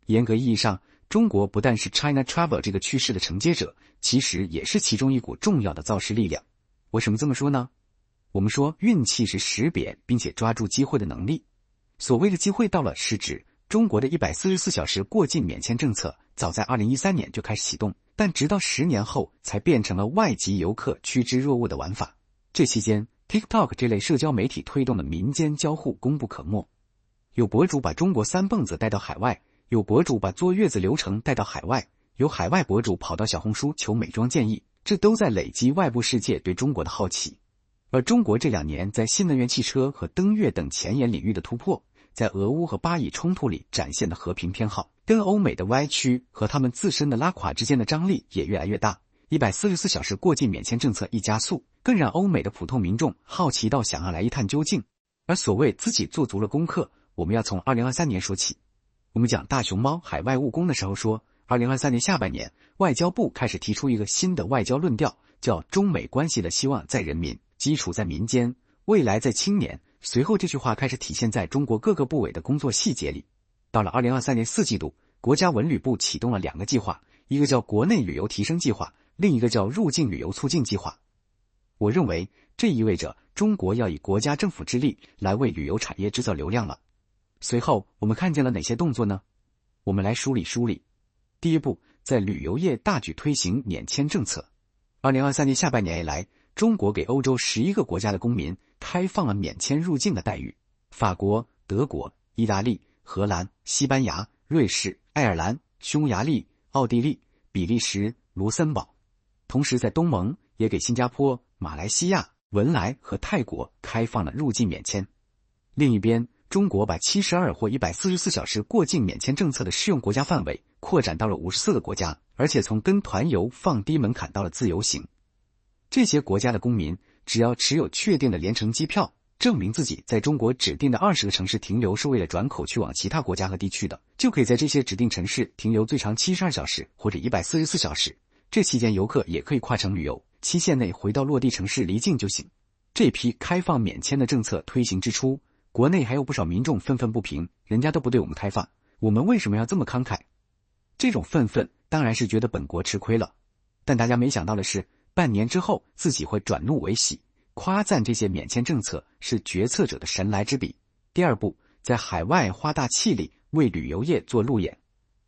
严格意义上，中国不但是 China Travel 这个趋势的承接者，其实也是其中一股重要的造势力量。为什么这么说呢？我们说运气是识别并且抓住机会的能力。所谓的机会到了，是指中国的144小时过境免签政策早在2013年就开始启动，但直到10年后才变成了外籍游客趋之若鹜的玩法。这期间 TikTok 这类社交媒体推动的民间交互功不可没，有博主把中国三蹦子带到海外，有博主把坐月子流程带到海外，有海外博主跑到小红书求美妆建议，这都在累积外部世界对中国的好奇。而中国这2年在新能源汽车和登月等前沿领域的突破，在俄乌和巴以冲突里展现的和平偏好，跟欧美的歪曲和他们自身的拉垮之间的张力也越来越大。144小时过境免签政策一加速，更让欧美的普通民众好奇到想要来一探究竟。而所谓自己做足了功课，我们要从2023年说起。我们讲大熊猫海外务工的时候说，2023年下半年，外交部开始提出一个新的外交论调，叫中美关系的希望在人民，基础在民间，未来在青年。随后这句话开始体现在中国各个部委的工作细节里。到了2023年4季度，国家文旅部启动了2个计划，一个叫国内旅游提升计划，另一个叫入境旅游促进计划。我认为这意味着中国要以国家政府之力来为旅游产业制造流量了。随后我们看见了哪些动作呢？我们来梳理。第一步，在旅游业大举推行免签政策。2023年下半年以来，中国给欧洲11个国家的公民开放了免签入境的待遇，法国、德国、意大利、荷兰、西班牙、瑞士、爱尔兰、匈牙利、奥地利、比利时、卢森堡。同时在东盟也给新加坡、马来西亚、文莱和泰国开放了入境免签。另一边，中国把72或144小时过境免签政策的适用国家范围扩展到了54个国家，而且从跟团游放低门槛到了自由行。这些国家的公民只要持有确定的联程机票，证明自己在中国指定的20个城市停留是为了转口去往其他国家和地区的，就可以在这些指定城市停留最长72小时或者144小时。这期间游客也可以跨城旅游，期限内回到落地城市离境就行。这批开放免签的政策推行之初，国内还有不少民众愤愤不平，人家都不对我们开放，我们为什么要这么慷慨？这种愤愤当然是觉得本国吃亏了，但大家没想到的是，半年之后自己会转怒为喜，夸赞这些免签政策是决策者的神来之笔。第二步，在海外花大气力为旅游业做路演。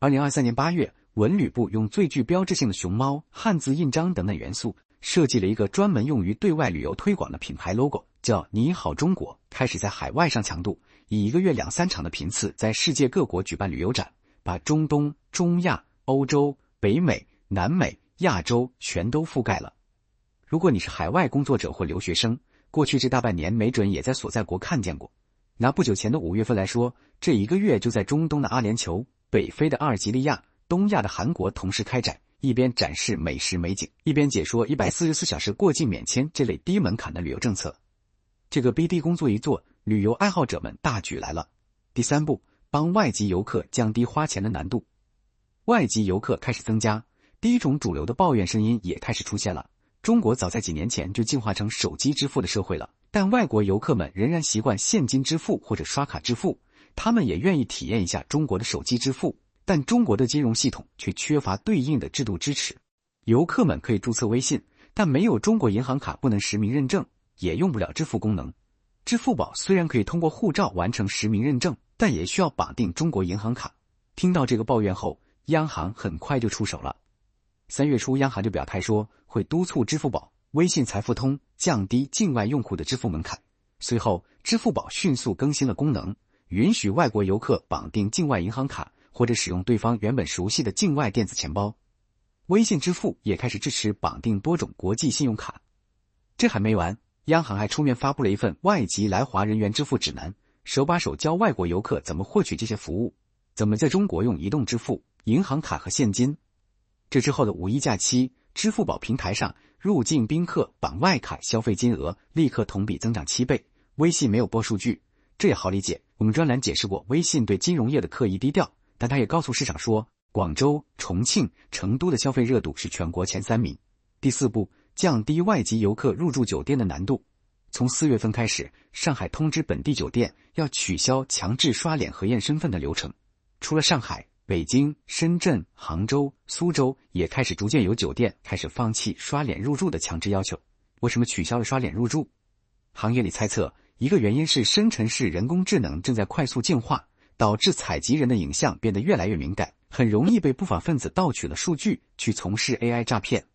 2023年8月，文旅部用最具标志性的熊猫、汉字印章等等元素，设计了一个专门用于对外旅游推广的品牌 logo， 叫你好中国，开始在海外上强度，以1个月2-3场的频次在世界各国举办旅游展，把中东、中亚、欧洲、北美、南美、亚洲全都覆盖了。如果你是海外工作者或留学生，过去这大半年没准也在所在国看见过。拿不久前的5月份来说，这1个月就在中东的阿联酋、北非的阿尔及利亚、东亚的韩国同时开展，一边展示美食美景，一边解说144小时过境免签这类低门槛的旅游政策。这个 BD 工作一做，旅游爱好者们大举来了。第三步，帮外籍游客降低花钱的难度。外籍游客开始增加，第一种主流的抱怨声音也开始出现了。中国早在几年前就进化成手机支付的社会了，但外国游客们仍然习惯现金支付或者刷卡支付，他们也愿意体验一下中国的手机支付，但中国的金融系统却缺乏对应的制度支持。游客们可以注册微信，但没有中国银行卡不能实名认证，也用不了支付功能。支付宝虽然可以通过护照完成实名认证，但也需要绑定中国银行卡。听到这个抱怨后，央行很快就出手了。3月初，央行就表态说会督促支付宝、微信财付通降低境外用户的支付门槛。随后，支付宝迅速更新了功能，允许外国游客绑定境外银行卡或者使用对方原本熟悉的境外电子钱包。微信支付也开始支持绑定多种国际信用卡。这还没完，央行还出面发布了一份外籍来华人员支付指南，手把手教外国游客怎么获取这些服务，怎么在中国用移动支付、银行卡和现金。这之后的5一假期，支付宝平台上入境宾客绑外卡消费金额立刻同比增长7倍。微信没有播数据，这也好理解，我们专栏解释过微信对金融业的刻意低调，但他也告诉市场说，广州、重庆、成都的消费热度是全国前3名。第4步，降低外籍游客入住酒店的难度。从4月份开始，上海通知本地酒店要取消强制刷脸核验身份的流程。除了上海、北京、深圳、杭州、苏州也开始逐渐有酒店开始放弃刷脸入住的强制要求。为什么取消了刷脸入住？行业里猜测，一个原因是深层式人工智能正在快速进化，导致采集人的影像变得越来越敏感，很容易被不法分子盗取了数据去从事 AI 诈骗。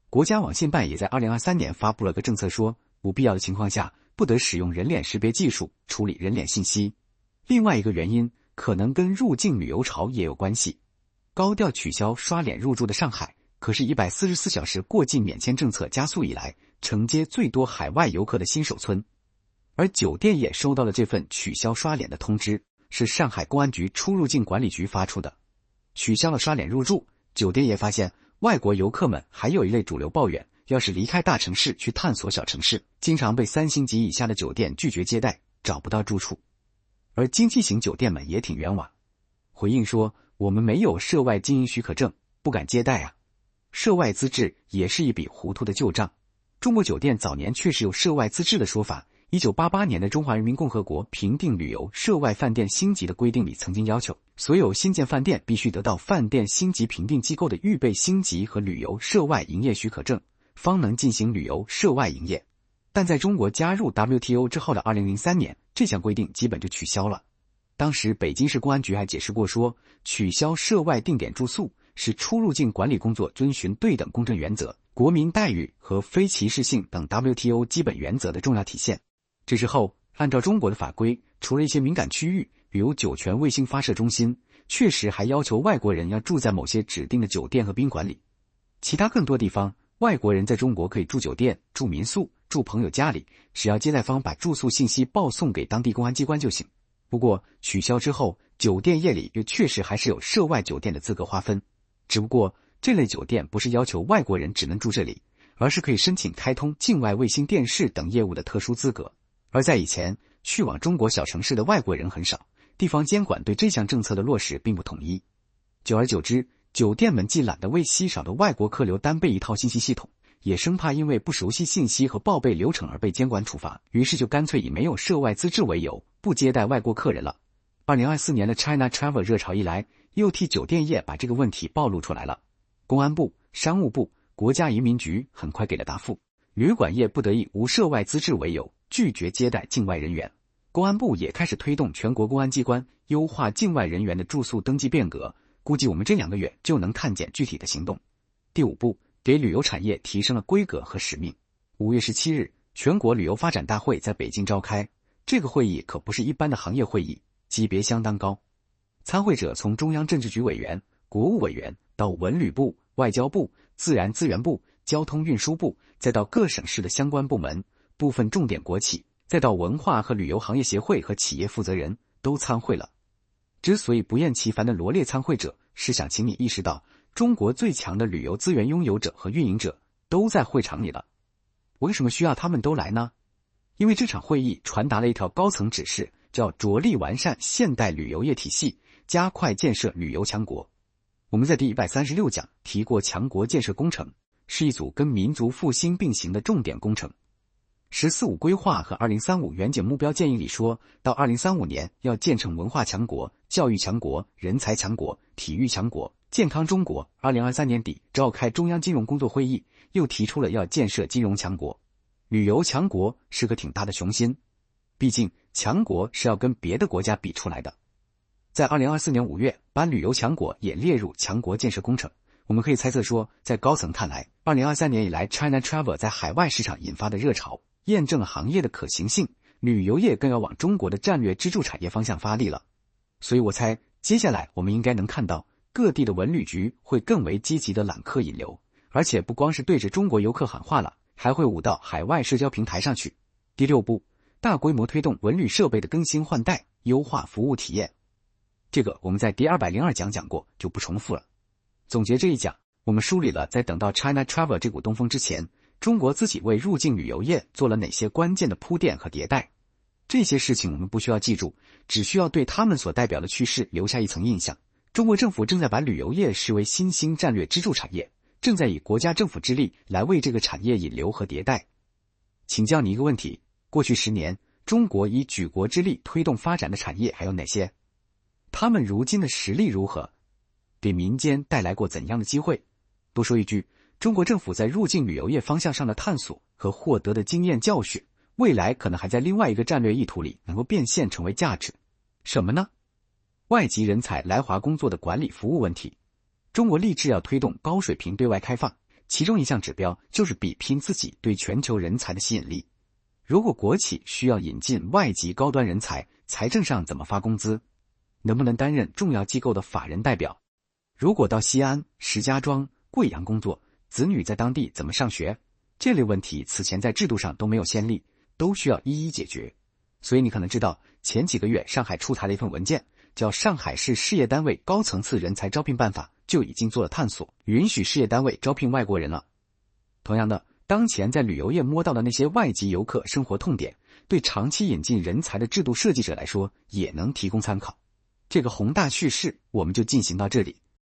国家网信办也在2023年发布了个政策说，不必要的情况下不得使用人脸识别技术处理人脸信息。另外一个原因可能跟入境旅游潮也有关系。高调取消刷脸入住的上海，可是144小时过境免签政策加速以来承接最多海外游客的新手村。而酒店业收到了这份取消刷脸的通知，是上海公安局出入境管理局发出的。取消了刷脸入住，酒店业发现外国游客们还有一类主流抱怨，要是离开大城市去探索小城市，经常被3星级以下的酒店拒绝接待，找不到住处。而经济型酒店们也挺冤枉，回应说我们没有涉外经营许可证，不敢接待啊。涉外资质也是一笔糊涂的旧账。中国酒店早年确实有涉外资质的说法，1988年的《中华人民共和国评定旅游涉外饭店星级的规定》里曾经要求，所有新建饭店必须得到饭店星级评定机构的预备星级和旅游涉外营业许可证，方能进行旅游涉外营业。但在中国加入 WTO 之后的2003年，这项规定基本就取消了。当时北京市公安局还解释过说，取消涉外定点住宿是出入境管理工作遵循对等公正原则、国民待遇和非歧视性等 WTO 基本原则的重要体现。这之后，按照中国的法规，除了一些敏感区域，比如酒泉卫星发射中心，确实还要求外国人要住在某些指定的酒店和宾馆里。其他更多地方，外国人在中国可以住酒店、住民宿、住朋友家里，只要接待方把住宿信息报送给当地公安机关就行。不过取消之后，酒店业里又确实还是有涉外酒店的资格划分，只不过这类酒店不是要求外国人只能住这里，而是可以申请开通境外卫星电视等业务的特殊资格。而在以前，去往中国小城市的外国人很少，地方监管对这项政策的落实并不统一。久而久之，酒店们既懒得为稀少的外国客流单备一套信息系统，也生怕因为不熟悉信息和报备流程而被监管处罚，于是就干脆以没有涉外资质为由，不接待外国客人了。2024年的 China Travel 热潮一来，又替酒店业把这个问题暴露出来了。公安部、商务部、国家移民局很快给了答复，旅馆业不得以无涉外资质为由拒绝接待境外人员。公安部也开始推动全国公安机关优化境外人员的住宿登记变革，估计我们这2个月就能看见具体的行动。第5步，给旅游产业提升了规格和使命。5月17日，全国旅游发展大会在北京召开，这个会议可不是一般的行业会议，级别相当高。参会者从中央政治局委员、国务委员到文旅部、外交部、自然资源部、交通运输部，再到各省市的相关部门、部分重点国企，再到文化和旅游行业协会和企业负责人都参会了。之所以不厌其烦地罗列参会者，是想请你意识到，中国最强的旅游资源拥有者和运营者都在会场里了。为什么需要他们都来呢？因为这场会议传达了一条高层指示，叫着力完善现代旅游业体系，加快建设旅游强国。我们在第136讲提过，强国建设工程是一组跟民族复兴并行的重点工程。“14五”规划和2035远景目标建议里说，到2035年要建成文化强国、教育强国、人才强国、体育强国、健康中国。2023年底召开中央金融工作会议，又提出了要建设金融强国。旅游强国是个挺大的雄心，毕竟强国是要跟别的国家比出来的。在2024年5月，把旅游强国也列入强国建设工程。我们可以猜测说，在高层看来，2023年以来 China Travel 在海外市场引发的热潮，验证了行业的可行性，旅游业更要往中国的战略支柱产业方向发力了。所以我猜，接下来我们应该能看到各地的文旅局会更为积极的揽客引流，而且不光是对着中国游客喊话了，还会舞到海外社交平台上去。第6步，大规模推动文旅设备的更新换代，优化服务体验。这个我们在第202讲讲过，就不重复了。总结这一讲，我们梳理了在等到 China Travel 这股东风之前，中国自己为入境旅游业做了哪些关键的铺垫和迭代。这些事情我们不需要记住，只需要对他们所代表的趋势留下一层印象。中国政府正在把旅游业视为新兴战略支柱产业，正在以国家政府之力来为这个产业引流和迭代。请教你一个问题，过去10年，中国以举国之力推动发展的产业还有哪些？他们如今的实力如何？给民间带来过怎样的机会？多说一句，中国政府在入境旅游业方向上的探索和获得的经验教训，未来可能还在另外一个战略意图里能够变现成为价值。什么呢？外籍人才来华工作的管理服务问题。中国立志要推动高水平对外开放，其中一项指标就是比拼自己对全球人才的吸引力。如果国企需要引进外籍高端人才，财政上怎么发工资？能不能担任重要机构的法人代表？如果到西安、石家庄、贵阳工作，子女在当地怎么上学？这类问题此前在制度上都没有先例，都需要一一解决。所以你可能知道，前几个月上海出台了一份文件，叫《上海市事业单位高层次人才招聘办法》，就已经做了探索，允许事业单位招聘外国人了。同样的，当前在旅游业摸到的那些外籍游客生活痛点，对长期引进人才的制度设计者来说，也能提供参考。这个宏大叙事我们就进行到这里，